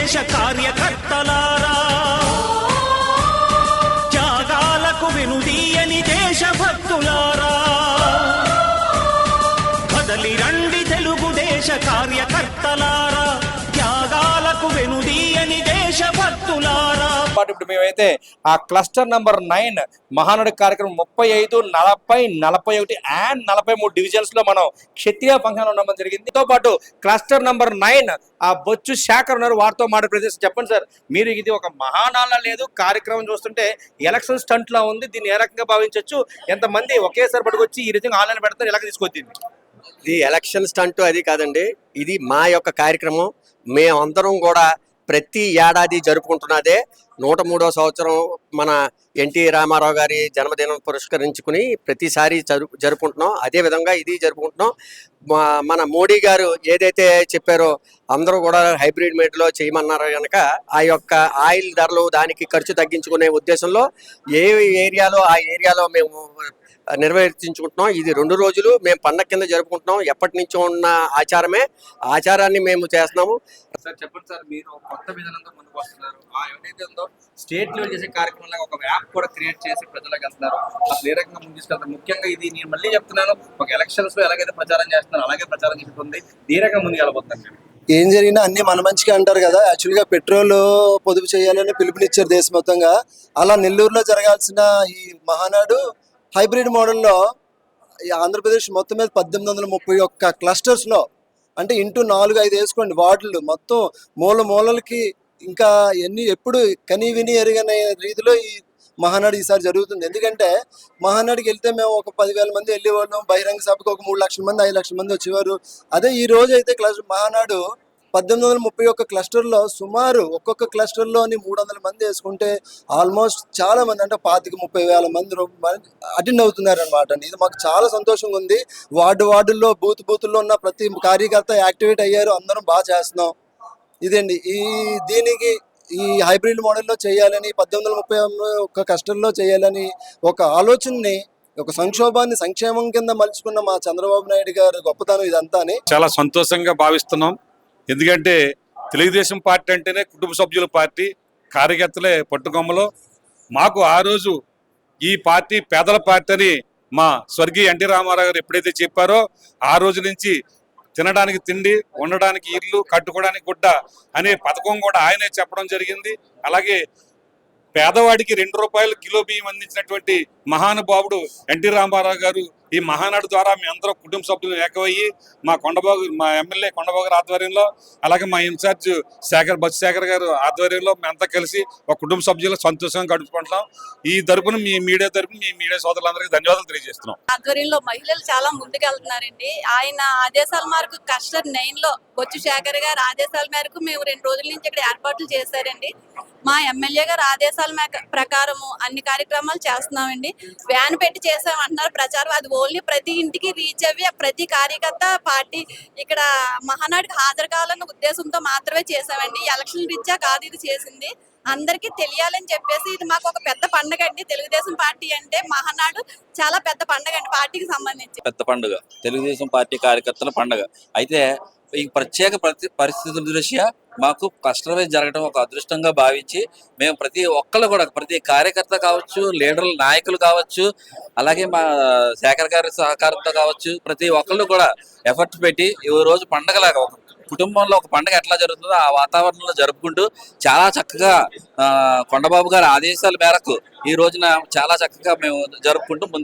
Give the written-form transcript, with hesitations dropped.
తెలుగుదేశ కార్యకర్తలారా, త్యాగాలకు వెనుదీయని దేశభక్తులారా, కదలి రండి తెలుగుదేశ కార్యకర్తలారా, త్యాగాలకు వెనుదీయని దేశభక్తులారా. ఇప్పుడు మేమైతే ఆ క్లస్టర్ నంబర్ 9 మహానాడు కార్యక్రమం 35, 40, 41 అండ్ 43 డివిజన్స్ లో మనం క్షత్రియ ఫంక్షన్ ఉండడం జరిగింది. తో పాటు క్లస్టర్ నంబర్ 9 ఆ బొచ్చు శేఖర్ ఉన్నారు, వారితో మాట్లాడే ప్రదేశం. చెప్పండి సార్, మీరు ఇది ఒక మహానాళ్ళ లేదు కార్యక్రమం చూస్తుంటే ఎలక్షన్ స్టంట్ లా ఉంది, దీన్ని ఏ రకంగా భావించవచ్చు? ఎంతమంది ఒకేసారి పట్టుకొచ్చి ఈ విధంగా ఆన్లైన్ పెడతారు, ఎలాగ తీసుకొచ్చింది? ఇది ఎలక్షన్ స్టంట్ అది కాదండి, ఇది మా యొక్క కార్యక్రమం. మేమందరం కూడా ప్రతి ఏడాది జరుపుకుంటున్నదే. 103వ సంవత్సరం మన ఎన్టీ రామారావు గారి జన్మదినం పురస్కరించుకుని ప్రతిసారి జరుపుకుంటున్నాం. అదేవిధంగా ఇది జరుపుకుంటున్నాం. మన మోడీ గారు ఏదైతే చెప్పారో అందరూ కూడా హైబ్రిడ్ మేడ్లో చేయమన్నారు కనుక ఆ యొక్క ఆయిల్ ధరలు దానికి ఖర్చు తగ్గించుకునే ఉద్దేశంలో ఏ ఏరియాలో ఆ ఏరియాలో మేము నిర్వర్తించుకుంటున్నాం. ఇది 2 రోజులు మేము పండగ కింద జరుపుకుంటున్నాం. ఎప్పటి నుంచో ఉన్న ఆచారమే, ఆచారాన్ని మేము చేస్తున్నాము. సార్ చెప్పండి సార్, మీరు కొత్త విధానంతో ముందుకు వస్తున్నారు. ఏదైతే ఉందో స్టేట్ లెవెల్ చేసే కార్యక్రమంలో ఒక యాప్ కూడా క్రియేట్ చేసి ప్రజలకు వెళ్తున్నారు. అసలు ఏ రకంగా ముందు తీసుకెళ్తారు? ముఖ్యంగా ఇది నేను మళ్ళీ చెప్తున్నాను, ఒక ఎలక్షన్స్ లో ఎలాగైతే ప్రచారం చేస్తున్నారు అలాగే ప్రచారం చేస్తుంది. ఏ రకంగా ముందుకు వెళ్ళబోతున్నారు? ఏం జరిగినా అన్ని మన మంచిగా అంటారు కదా. యాక్చువల్గా పెట్రోల్ పొదుపు చేయాలని పిలుపునిచ్చారు దేశ మొత్తంగా. అలా నెల్లూరులో జరగాల్సిన ఈ మహానాడు హైబ్రిడ్ మోడల్లో ఆంధ్రప్రదేశ్ మొత్తం మీద 1831 క్లస్టర్స్లో, అంటే ఇంటూ 4-5 వేసుకోండి వార్డులు, మొత్తం మూలకి ఇంకా ఎప్పుడు కనీ విని ఎరుగనే రీతిలో ఈ మహానాడు ఈసారి జరుగుతుంది. ఎందుకంటే మహానాడుకి వెళ్తే మేము ఒక 10,000 మంది వెళ్ళేవాళ్ళం, బహిరంగ సభకు ఒక 3 లక్షల మంది 5 లక్షల మంది వచ్చేవారు. అదే ఈ రోజు అయితే మహానాడు 1831 క్లస్టర్లో సుమారు ఒక్కొక్క క్లస్టర్లోని 300 మంది వేసుకుంటే ఆల్మోస్ట్ చాలా మంది, అంటే 25-30 వేల మంది అటెండ్ అవుతున్నారు అనమాట. ఇది మాకు చాలా సంతోషంగా ఉంది. వార్డుల్లో బూతుల్లో ఉన్న ప్రతి కార్యకర్త యాక్టివేట్ అయ్యారు, అందరం బాగా చేస్తున్నాం. ఇదండి దీనికి ఈ హైబ్రిడ్ మోడల్లో చేయాలని, 1831 క్లస్టర్లో చేయాలని ఒక ఆలోచనని, ఒక సంక్షోభాన్ని సంక్షేమం కింద మలుచుకున్న మా చంద్రబాబు నాయుడు గారు గొప్పతనం ఇదంతా అని చాలా సంతోషంగా భావిస్తున్నాం. ఎందుకంటే తెలుగుదేశం పార్టీ అంటేనే కుటుంబ సభ్యుల పార్టీ, కార్యకర్తలే పట్టుకొమ్మలో. మాకు ఆ రోజు ఈ పార్టీ పేదల పార్టీ అని మా స్వర్గీయ ఎన్టీ రామారావు గారు ఎప్పుడైతే చెప్పారో ఆ రోజు నుంచి తినడానికి తిండి, ఉండడానికి ఇల్లు, కట్టుకోవడానికి గుడ్డ అనే పథకం కూడా ఆయనే చెప్పడం జరిగింది. అలాగే పేదవాడికి 2 రూపాయలు కిలో బియ్యం అందించినటువంటి మహానుభావుడు ఎన్టీ రామారావు గారు ఈ మహానాడు ద్వారా మీ అందరూ కుటుంబ సభ్యులు ఏకమయ్యి మా ఎమ్మెల్యే కొండబాబు గారి ఆధ్వర్యంలో, అలాగే మా ఇన్ఛార్జ్ బొత్స శేఖర్ గారు ఆధ్వర్యంలో మేమంతా కలిసి ఒక కుటుంబ సభ్యులు సంతోషంగా గడుపుకుంటున్నాం. ఈ తరపున మీ మీడియా సోదరులందరికీ ధన్యవాదాలు తెలియజేస్తున్నాం. ఆధ్వర్యంలో మహిళలు చాలా ముందుకెళ్తున్నారండి. ఆయన ఆదేశాల మేరకు క్లస్టర్ 9లో బొత్స శేఖర్ గారి ఆదేశాల మేరకు మేము 2 రోజుల నుంచి ఇక్కడ ఏర్పాట్లు చేశారండి. మా ఎమ్మెల్యే గారు ఆదేశాల ప్రకారము అన్ని కార్యక్రమాలు చేస్తున్నామండి. వ్యాన్ పెట్టి చేసామంటున్నారు ప్రచారం, అది ఓన్లీ ప్రతి ఇంటికి రీచ్ అవ్వి ప్రతి కార్యకర్త పార్టీ ఇక్కడ మహానాడుకి హాజరు కావాలన్న ఉద్దేశంతో మాత్రమే చేసామండి. ఎలక్షన్ రీత్యా కాదు ఇది చేసింది, అందరికీ తెలియాలని చెప్పేసి. ఇది మాకు ఒక పెద్ద పండుగ అండి. తెలుగుదేశం పార్టీ అంటే మహానాడు చాలా పెద్ద పండుగ అండి, పార్టీకి సంబంధించి పెద్ద పండుగ, తెలుగుదేశం పార్టీ కార్యకర్తల పండుగ. అయితే ఈ ప్రత్యేక పరిస్థితుల దృష్ట్యా మాకు క్లస్టర్ వైజ్ జరగడం ఒక అదృష్టంగా భావించి మేము ప్రతి ఒక్కళ్ళు కూడా, ప్రతి కార్యకర్త కావచ్చు, లీడర్లు నాయకులు కావచ్చు, అలాగే మా శేఖర్ గారి సహకారంతో కావచ్చు, ప్రతి ఒక్కళ్ళు కూడా ఎఫర్ట్స్ పెట్టి ఈ రోజు పండగలాగా ఒక కుటుంబంలో ఒక పండుగ ఎట్లా జరుగుతుందో ఆ వాతావరణంలో జరుపుకుంటూ చాలా చక్కగా కొండబాబు గారి ఆదేశాల మేరకు ఈ రోజున చాలా చక్కగా మేము జరుపుకుంటూ ముందు